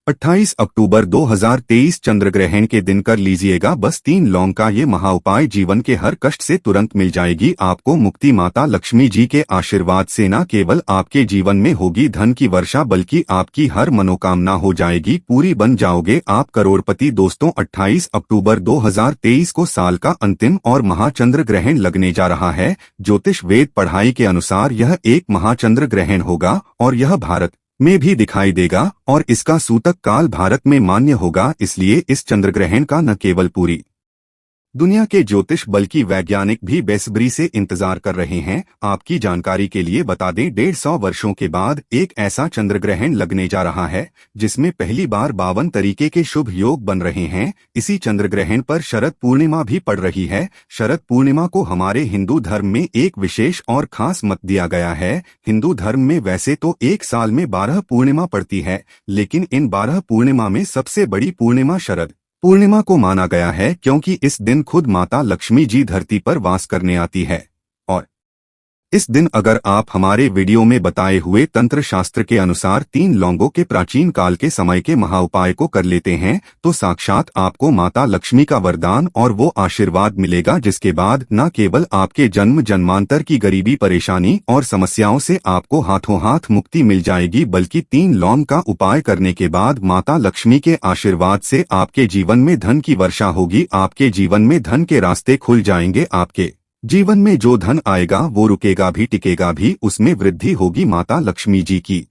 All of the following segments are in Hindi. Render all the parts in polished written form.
28 अक्टूबर 2023 चंद्र ग्रहण के दिन कर लीजिएगा बस 3 लौंग का ये महाउपाय। जीवन के हर कष्ट से तुरंत मिल जाएगी आपको मुक्ति। माता लक्ष्मी जी के आशीर्वाद से न केवल आपके जीवन में होगी धन की वर्षा बल्कि आपकी हर मनोकामना हो जाएगी पूरी, बन जाओगे आप करोड़पति। दोस्तों 28 अक्टूबर 2023 को साल का अंतिम और महाचंद्र ग्रहण लगने जा रहा है। ज्योतिष वेद पढ़ाई के अनुसार यह एक महाचंद्र ग्रहण होगा और यह भारत में भी दिखाई देगा और इसका सूतक काल भारत में मान्य होगा। इसलिए इस चंद्र ग्रहण का न केवल पूरी दुनिया के ज्योतिष बल्कि वैज्ञानिक भी बेसब्री से इंतजार कर रहे हैं। आपकी जानकारी के लिए बता दें 150 वर्षों के बाद एक ऐसा चंद्र ग्रहण लगने जा रहा है जिसमें पहली बार 52 तरीके के शुभ योग बन रहे हैं। इसी चंद्र ग्रहण पर शरद पूर्णिमा भी पड़ रही है। शरद पूर्णिमा को हमारे हिंदू धर्म में एक विशेष और खास मत दिया गया है। हिंदू धर्म में वैसे तो एक साल में 12 पूर्णिमा पड़ती है, लेकिन इन 12 पूर्णिमा में सबसे बड़ी पूर्णिमा शरद पूर्णिमा को माना गया है क्योंकि इस दिन खुद माता लक्ष्मी जी धरती पर वास करने आती है। और इस दिन अगर आप हमारे वीडियो में बताए हुए तंत्र शास्त्र के अनुसार 3 लौंगों के प्राचीन काल के समय के महाउपाय को कर लेते हैं तो साक्षात आपको माता लक्ष्मी का वरदान और वो आशीर्वाद मिलेगा जिसके बाद न केवल आपके जन्म जन्मांतर की गरीबी परेशानी और समस्याओं से आपको हाथों हाथ मुक्ति मिल जाएगी बल्कि 3 लौंग का उपाय करने के बाद माता लक्ष्मी के आशीर्वाद से आपके जीवन में धन की वर्षा होगी। आपके जीवन में धन के रास्ते खुल जाएंगे। आपके जीवन में जो धन आएगा वो रुकेगा भी टिकेगा भी, उसमें वृद्धि होगी। माता लक्ष्मी जी की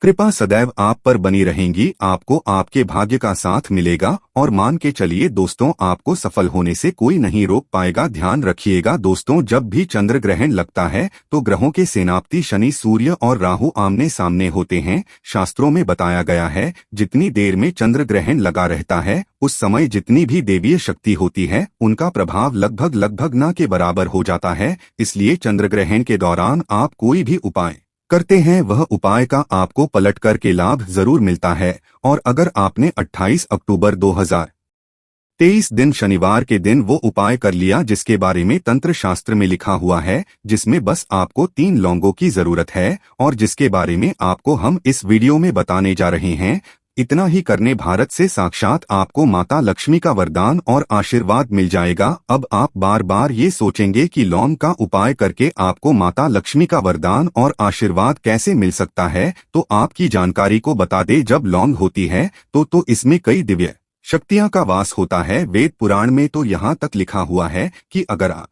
कृपा सदैव आप पर बनी रहेंगी। आपको आपके भाग्य का साथ मिलेगा और मान के चलिए दोस्तों आपको सफल होने से कोई नहीं रोक पाएगा। ध्यान रखिएगा दोस्तों, जब भी चंद्र ग्रहण लगता है तो ग्रहों के सेनापति शनि, सूर्य और राहु आमने सामने होते हैं। शास्त्रों में बताया गया है जितनी देर में चंद्र ग्रहण लगा रहता है उस समय जितनी भी देवीय शक्ति होती है उनका प्रभाव लगभग न के बराबर हो जाता है। इसलिए चंद्र ग्रहण के दौरान आप कोई भी उपाय करते हैं वह उपाय का आपको पलट कर के लाभ जरूर मिलता है। और अगर आपने 28 अक्टूबर 2023 दिन शनिवार के दिन वो उपाय कर लिया जिसके बारे में तंत्र शास्त्र में लिखा हुआ है, जिसमें बस आपको 3 लौंगों की जरूरत है और जिसके बारे में आपको हम इस वीडियो में बताने जा रहे हैं, इतना ही करने भारत से साक्षात आपको माता लक्ष्मी का वरदान और आशीर्वाद मिल जाएगा। अब आप बार बार ये सोचेंगे कि लौंग का उपाय करके आपको माता लक्ष्मी का वरदान और आशीर्वाद कैसे मिल सकता है, तो आपकी जानकारी को बता दे जब लौंग होती है तो इसमें कई दिव्य शक्तियां का वास होता है। वेद पुराण में तो यहाँ तक लिखा हुआ है कि अगर आप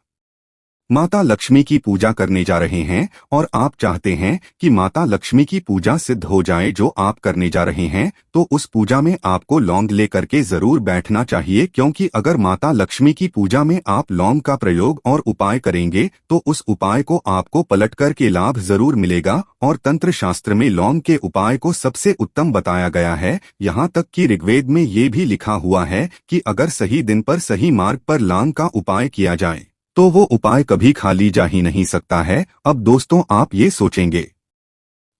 माता लक्ष्मी की पूजा करने जा रहे हैं और आप चाहते हैं कि माता लक्ष्मी की पूजा सिद्ध हो जाए जो आप करने जा रहे हैं, तो उस पूजा में आपको लौंग लेकर के जरूर बैठना चाहिए। क्योंकि अगर माता लक्ष्मी की पूजा में आप लौंग का प्रयोग और उपाय करेंगे तो उस उपाय को आपको पलट कर के लाभ जरूर मिलेगा। और तंत्र शास्त्र में लौंग के उपाय को सबसे उत्तम बताया गया है। यहाँ तक कि ऋग्वेद में ये भी लिखा हुआ है कि अगर सही दिन पर सही मार्ग पर लौंग का उपाय किया जाए तो वो उपाय कभी खाली जा ही नहीं सकता है। अब दोस्तों आप ये सोचेंगे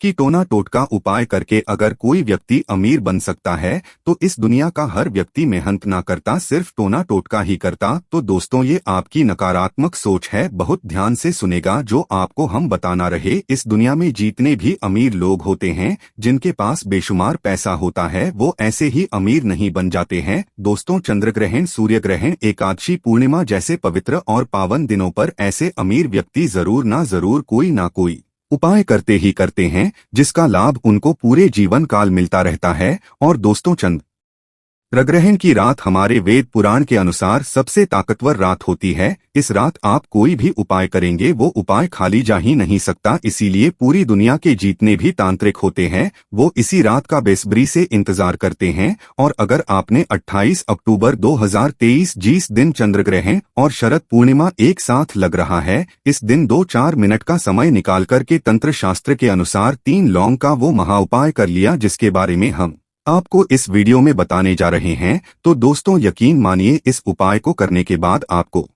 कि टोना टोटका उपाय करके अगर कोई व्यक्ति अमीर बन सकता है तो इस दुनिया का हर व्यक्ति मेहनत ना करता, सिर्फ टोना टोटका ही करता। तो दोस्तों ये आपकी नकारात्मक सोच है। बहुत ध्यान से सुनेगा जो आपको हम बताना रहे। इस दुनिया में जितने भी अमीर लोग होते हैं जिनके पास बेशुमार पैसा होता है वो ऐसे ही अमीर नहीं बन जाते हैं। दोस्तों चंद्र ग्रहण, सूर्य ग्रहण, एकादशी, पूर्णिमा जैसे पवित्र और पावन दिनों पर ऐसे अमीर व्यक्ति जरूर कोई ना कोई उपाय करते ही करते हैं जिसका लाभ उनको पूरे जीवन काल मिलता रहता है। और दोस्तों चंद्र ग्रहण की रात हमारे वेद पुराण के अनुसार सबसे ताकतवर रात होती है। इस रात आप कोई भी उपाय करेंगे वो उपाय खाली जा ही नहीं सकता। इसीलिए पूरी दुनिया के जितने भी तांत्रिक होते हैं वो इसी रात का बेसब्री से इंतजार करते हैं। और अगर आपने 28 अक्टूबर 2023 जिस दिन चंद्र ग्रहण और शरद पूर्णिमा एक साथ लग रहा है, इस दिन 2-4 मिनट का समय निकाल कर के तंत्र शास्त्र के अनुसार 3 लौंग का वो महाउपाय कर लिया जिसके बारे में हम आपको इस वीडियो में बताने जा रहे हैं, तो दोस्तों यकीन मानिए इस उपाय को करने के बाद आपको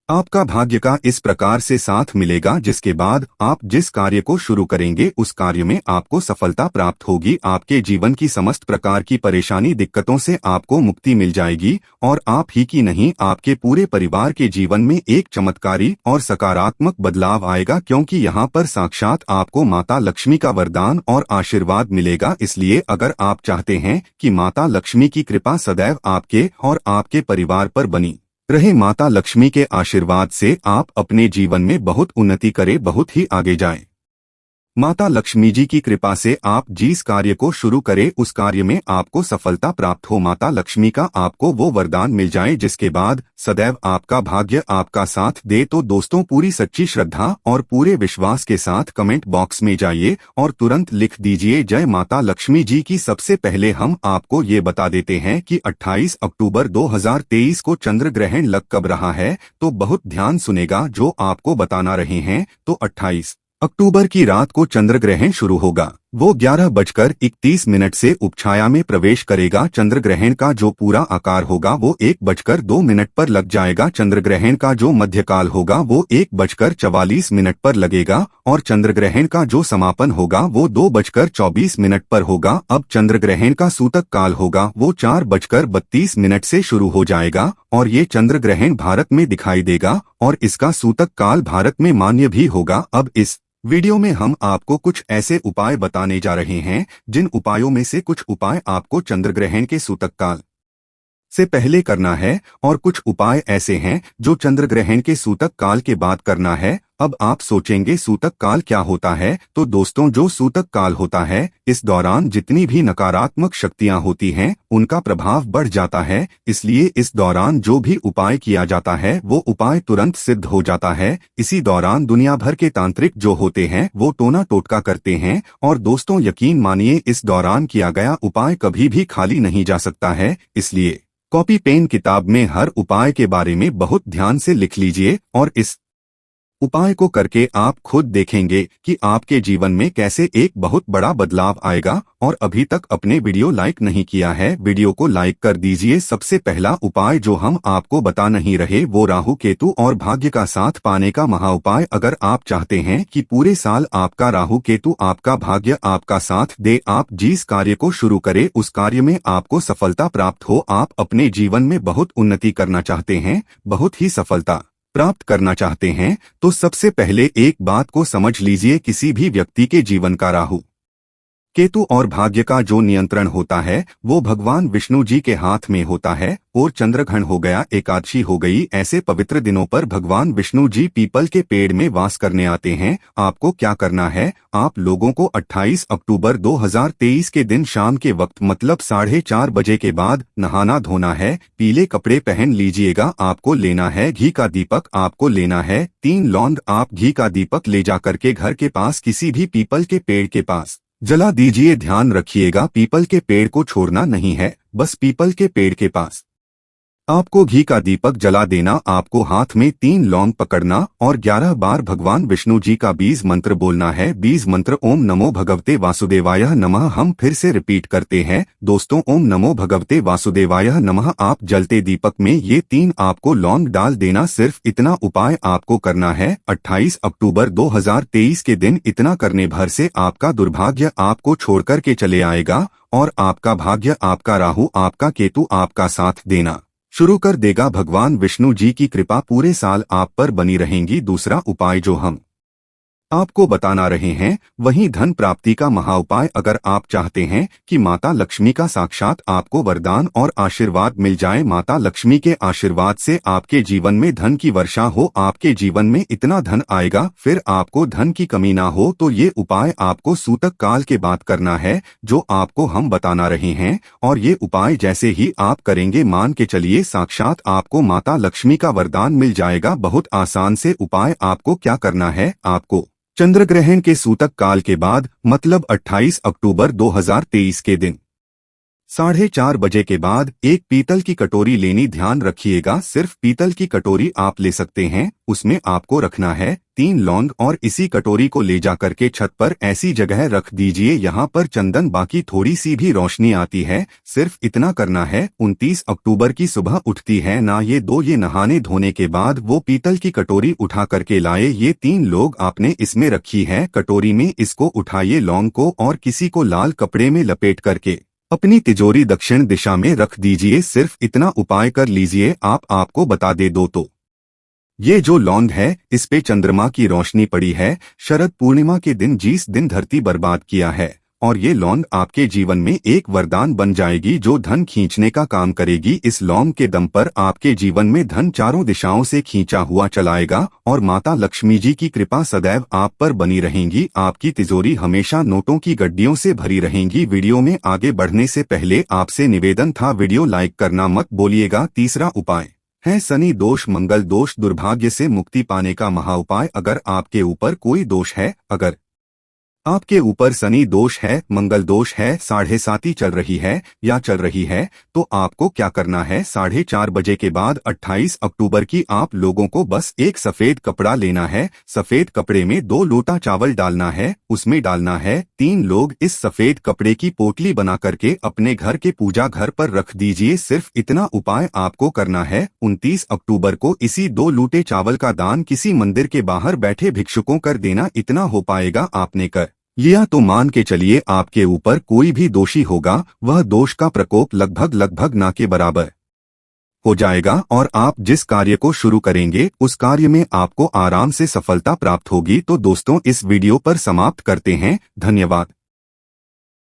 आपका भाग्य का इस प्रकार से साथ मिलेगा जिसके बाद आप जिस कार्य को शुरू करेंगे उस कार्य में आपको सफलता प्राप्त होगी। आपके जीवन की समस्त प्रकार की परेशानी दिक्कतों से आपको मुक्ति मिल जाएगी और आप ही की नहीं आपके पूरे परिवार के जीवन में एक चमत्कारी और सकारात्मक बदलाव आएगा, क्योंकि यहाँ पर साक्षात आपको माता लक्ष्मी का वरदान और आशीर्वाद मिलेगा। इसलिए अगर आप चाहते हैं कि माता लक्ष्मी की कृपा सदैव आपके और आपके परिवार पर बनी रहे, माता लक्ष्मी के आशीर्वाद से आप अपने जीवन में बहुत उन्नति करें, बहुत ही आगे जाएं। माता लक्ष्मी जी की कृपा से आप जिस कार्य को शुरू करें उस कार्य में आपको सफलता प्राप्त हो, माता लक्ष्मी का आपको वो वरदान मिल जाए जिसके बाद सदैव आपका भाग्य आपका साथ दे। तो दोस्तों, पूरी सच्ची श्रद्धा और पूरे विश्वास के साथ कमेंट बॉक्स में जाइए और तुरंत लिख दीजिए जय माता लक्ष्मी जी की। सबसे पहले हम आपको ये बता देते हैं कि 28 अक्टूबर 2023 को चंद्र ग्रहण लग कब रहा है, तो बहुत ध्यान सुनेगा जो आपको बताना रहे हैं। तो 28 अक्टूबर की रात को चंद्र ग्रहण शुरू होगा। वो 11:31 से उपछाया में प्रवेश करेगा। चंद्र ग्रहण का जो पूरा आकार होगा वो 1:02 पर लग जाएगा। चंद्र ग्रहण का जो मध्यकाल होगा वो 1:44 पर लगेगा और चंद्र ग्रहण का जो समापन होगा वो 2:24 पर होगा। अब चंद्र ग्रहण का सूतक काल होगा वो 4:32 से शुरू हो जाएगा और ये चंद्र ग्रहण भारत में दिखाई देगा और इसका सूतक काल भारत में मान्य भी होगा। अब इस वीडियो में हम आपको कुछ ऐसे उपाय बताने जा रहे हैं जिन उपायों में से कुछ उपाय आपको चंद्र ग्रहण के सूतक काल से पहले करना है और कुछ उपाय ऐसे हैं जो चंद्र ग्रहण के सूतक काल के बाद करना है। अब आप सोचेंगे सूतक काल क्या होता है, तो दोस्तों जो सूतक काल होता है इस दौरान जितनी भी नकारात्मक शक्तियां होती हैं उनका प्रभाव बढ़ जाता है। इसलिए इस दौरान जो भी उपाय किया जाता है वो उपाय तुरंत सिद्ध हो जाता है। इसी दौरान दुनिया भर के तांत्रिक जो होते हैं वो टोना टोटका करते हैं और दोस्तों यकीन मानिए इस दौरान किया गया उपाय कभी भी खाली नहीं जा सकता है। इसलिए कॉपी पेन किताब में हर उपाय के बारे में बहुत ध्यान से लिख लीजिए और इस उपाय को करके आप खुद देखेंगे कि आपके जीवन में कैसे एक बहुत बड़ा बदलाव आएगा। और अभी तक अपने वीडियो लाइक नहीं किया है, वीडियो को लाइक कर दीजिए। सबसे पहला उपाय जो हम आपको बता नहीं रहे वो राहु केतु और भाग्य का साथ पाने का महाउपाय। अगर आप चाहते हैं कि पूरे साल आपका राहु केतु आपका भाग्य आपका साथ दे, आप जिस कार्य को शुरू करें उस कार्य में आपको सफलता प्राप्त हो, आप अपने जीवन में बहुत उन्नति करना चाहते हैं, बहुत ही सफलता प्राप्त करना चाहते हैं, तो सबसे पहले एक बात को समझ लीजिए, किसी भी व्यक्ति के जीवन का राहु केतु और भाग्य का जो नियंत्रण होता है वो भगवान विष्णु जी के हाथ में होता है। और चंद्रग्रहण हो गया, एकादशी हो गई, ऐसे पवित्र दिनों पर भगवान विष्णु जी पीपल के पेड़ में वास करने आते हैं। आपको क्या करना है, आप लोगों को 28 अक्टूबर 2023 के दिन शाम के वक्त मतलब 4:30 बजे के बाद नहाना धोना है, पीले कपड़े पहन लीजिएगा। आपको लेना है घी का दीपक, आपको लेना है 3 लौंग। आप घी का दीपक ले जा करके घर के पास किसी भी पीपल के पेड़ के पास जला दीजिए। ध्यान रखिएगा पीपल के पेड़ को छोड़ना नहीं है, बस पीपल के पेड़ के पास आपको घी का दीपक जला देना। आपको हाथ में 3 लौंग पकड़ना और 11 बार भगवान विष्णु जी का बीज मंत्र बोलना है। बीज मंत्र ओम नमो भगवते वासुदेवाय नमः। हम फिर से रिपीट करते हैं दोस्तों, ओम नमो भगवते वासुदेवाय नमः। आप जलते दीपक में ये 3 आपको लौंग डाल देना। सिर्फ इतना उपाय आपको करना है 28 अक्टूबर 2023 के दिन। इतना करने भर से आपका दुर्भाग्य आपको छोड़कर के चले आएगा और आपका भाग्य, आपका राहु, आपका केतु आपका साथ देना शुरू कर देगा। भगवान विष्णु जी की कृपा पूरे साल आप पर बनी रहेंगी। दूसरा उपाय जो हम आपको बताना रहे हैं वही धन प्राप्ति का महाउपाय। अगर आप चाहते हैं कि माता लक्ष्मी का साक्षात आपको वरदान और आशीर्वाद मिल जाए, माता लक्ष्मी के आशीर्वाद से आपके जीवन में धन की वर्षा हो, आपके जीवन में इतना धन आएगा फिर आपको धन की कमी ना हो, तो ये उपाय आपको सूतक काल के बाद करना है जो आपको हम बताना रहे हैं। और ये उपाय जैसे ही आप करेंगे मान के चलिए साक्षात आपको माता लक्ष्मी का वरदान मिल जाएगा। बहुत आसान से उपाय। आपको क्या करना है, आपको चंद्र ग्रहण के सूतक काल के बाद मतलब 28 अक्टूबर 2023 के दिन 4:30 बजे के बाद एक पीतल की कटोरी लेनी, ध्यान रखिएगा सिर्फ पीतल की कटोरी आप ले सकते हैं। उसमें आपको रखना है 3 लौंग और इसी कटोरी को ले जा करके छत पर ऐसी जगह रख दीजिए यहाँ पर चंदन, बाकी थोड़ी सी भी रोशनी आती है, सिर्फ इतना करना है। 29 अक्टूबर की सुबह उठती है ना ये नहाने धोने के बाद वो पीतल की कटोरी उठा करके लाए। ये 3 लोग आपने इसमें रखी है कटोरी में, इसको उठाइए लौंग को और किसी को लाल कपड़े में लपेट करके अपनी तिजोरी दक्षिण दिशा में रख दीजिए। सिर्फ इतना उपाय कर लीजिए। आपको बता दे दो तो ये जो लौंग है इस पे चंद्रमा की रोशनी पड़ी है, शरद पूर्णिमा के दिन जिस दिन धरती बर्बाद किया है, और ये लौंग आपके जीवन में एक वरदान बन जाएगी जो धन खींचने का काम करेगी। इस लौंग के दम पर आपके जीवन में धन चारों दिशाओं से खींचा हुआ चलाएगा और माता लक्ष्मी जी की कृपा सदैव आप पर बनी रहेगी। आपकी तिजोरी हमेशा नोटों की गड्डियों से भरी रहेंगी। वीडियो में आगे बढ़ने से पहले आपसे निवेदन था, वीडियो लाइक करना मत भूलिएगा। तीसरा उपाय है शनि दोष मंगल दोष, दुर्भाग्य से मुक्ति पाने का महाउपाय। अगर आपके ऊपर कोई दोष है, अगर आपके ऊपर शनि दोष है, मंगल दोष है, 7:30 चल रही है या चल रही है, तो आपको क्या करना है, 4:30 बजे के बाद 28 अक्टूबर की आप लोगों को बस एक सफेद कपड़ा लेना है। सफेद कपड़े में 2 लोटा चावल डालना है, उसमें डालना है 3 लोग। इस सफेद कपड़े की पोटली बना करके अपने घर के पूजा घर पर रख दीजिए। सिर्फ इतना उपाय आपको करना है। 29 अक्टूबर को इसी 2 लूटे चावल का दान किसी मंदिर के बाहर बैठे भिक्षुकों कर देना। इतना हो पाएगा आपने कर लिया तो मान के चलिए आपके ऊपर कोई भी दोषी होगा वह दोष का प्रकोप लगभग ना के बराबर हो जाएगा और आप जिस कार्य को शुरू करेंगे उस कार्य में आपको आराम से सफलता प्राप्त होगी। तो दोस्तों इस वीडियो पर समाप्त करते हैं। धन्यवाद।